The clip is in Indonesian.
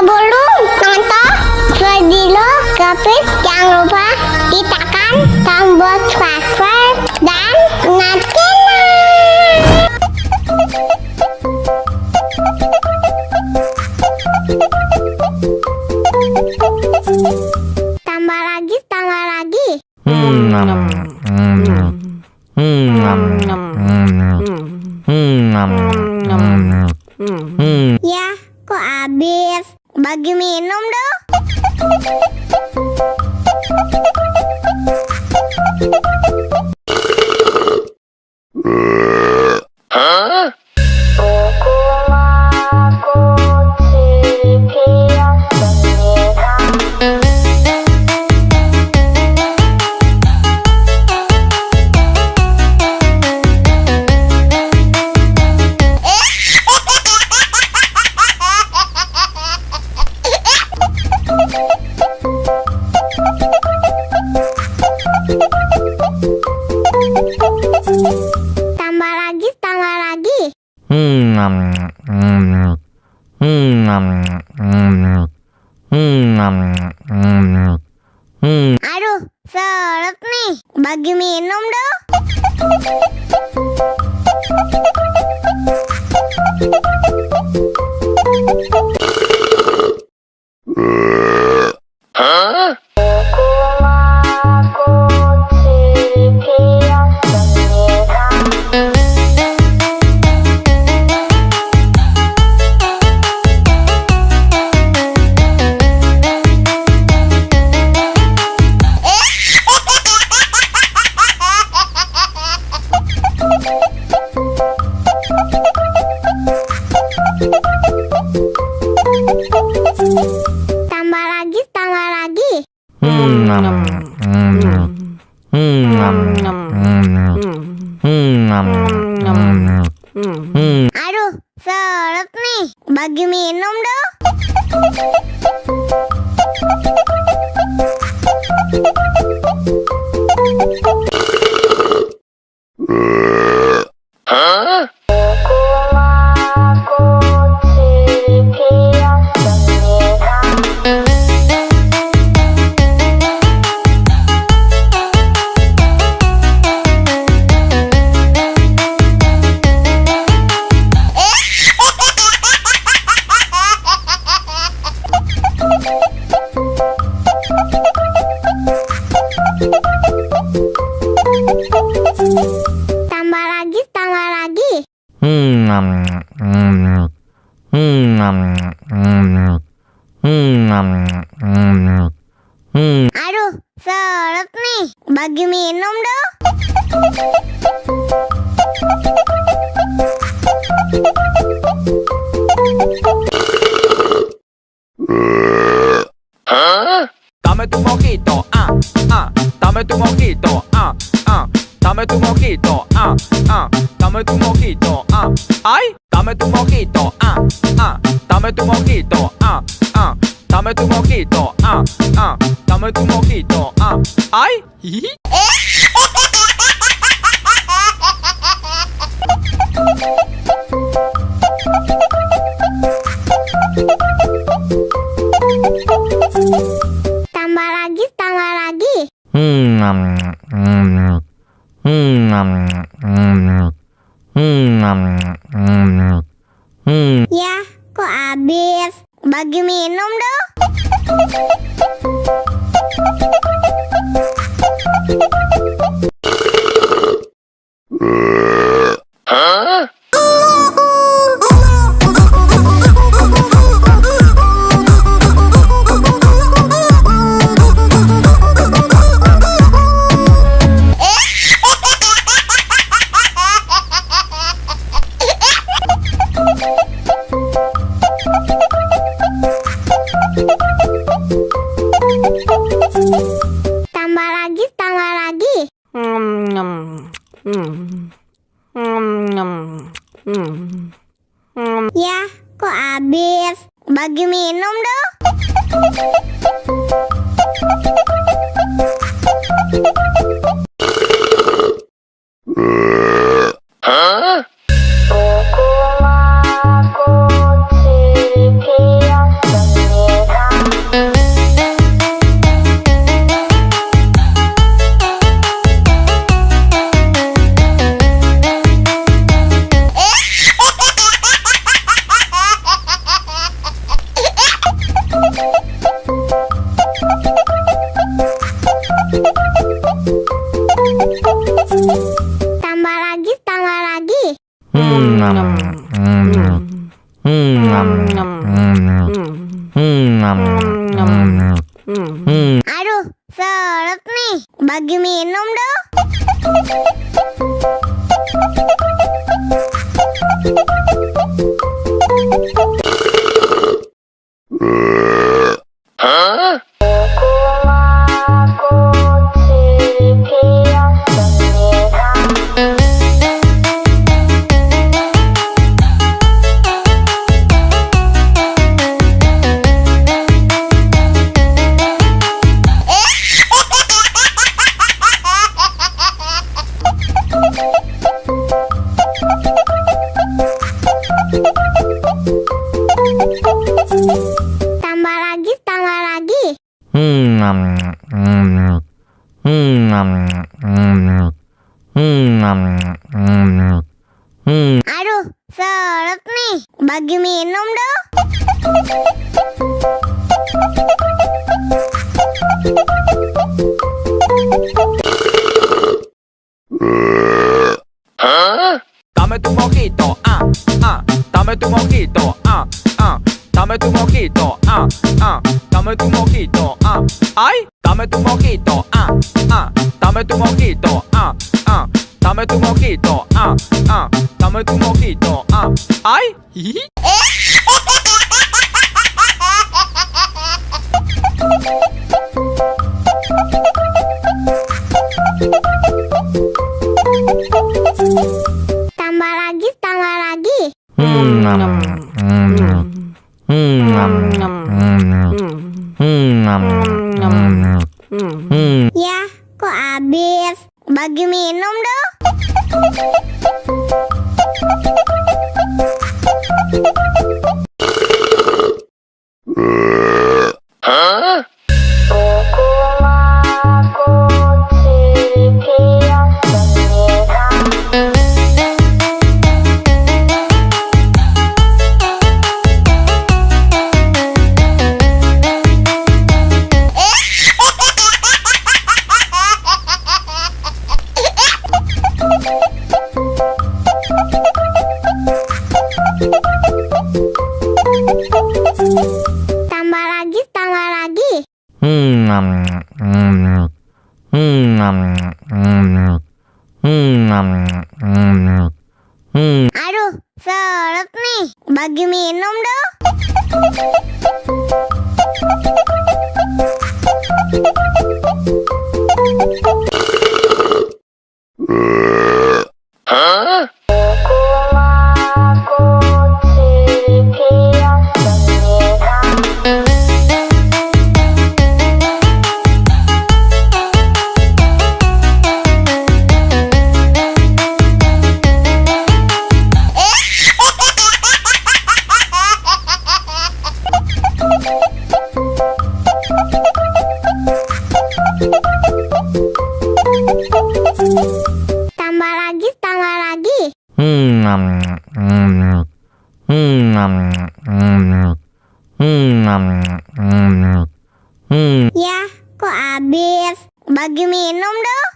Sebelum nonton video Gapit, jangan lupa tekan tombol subscribe dan nyalakan. Tambah lagi, tambah lagi. Ya, kok habis? Bagi minum dong. Tambah lagi, tambah lagi. Aduh, seret nih. Bagi minum dong. Tambah lagi, tambah lagi. Aduh, seret nih. Bagi minum dong. Tambah lagi, tambah lagi. Aduh, seret nih. Bagi minum dong. Dame tu mojito, dame tu mojito, dame tu mojito, dame tu mojito, ay, dame tu mojito, dame tu mojito, dame tu mojito, dame tu mojito, ay. Tambah lagi, tambah lagi. Ya, kok habis? Bagi minum dong. Tambah lagi, tambah lagi. Ya, kok habis? Bagi minum dong. Aduh, seret nih. Bagi minum dong. Tambah lagi, tambah lagi. Aduh, seret nih. Bagi minum dong. Dame tu mojito, dame tu mojito, dame tu mojito, dame tu mojito, ay, dame tu mojito, dame tu mojito, dame tu mojito, dame tu mojito, ay. Tambah lagi, tambah lagi. Ya, kok habis? Bagi minum dong. Tambah lagi, tambah lagi. Aduh, seret nih. Bagi minum dong. Tambah lagi, tambah lagi. Ya, kok habis? Bagi minum dong.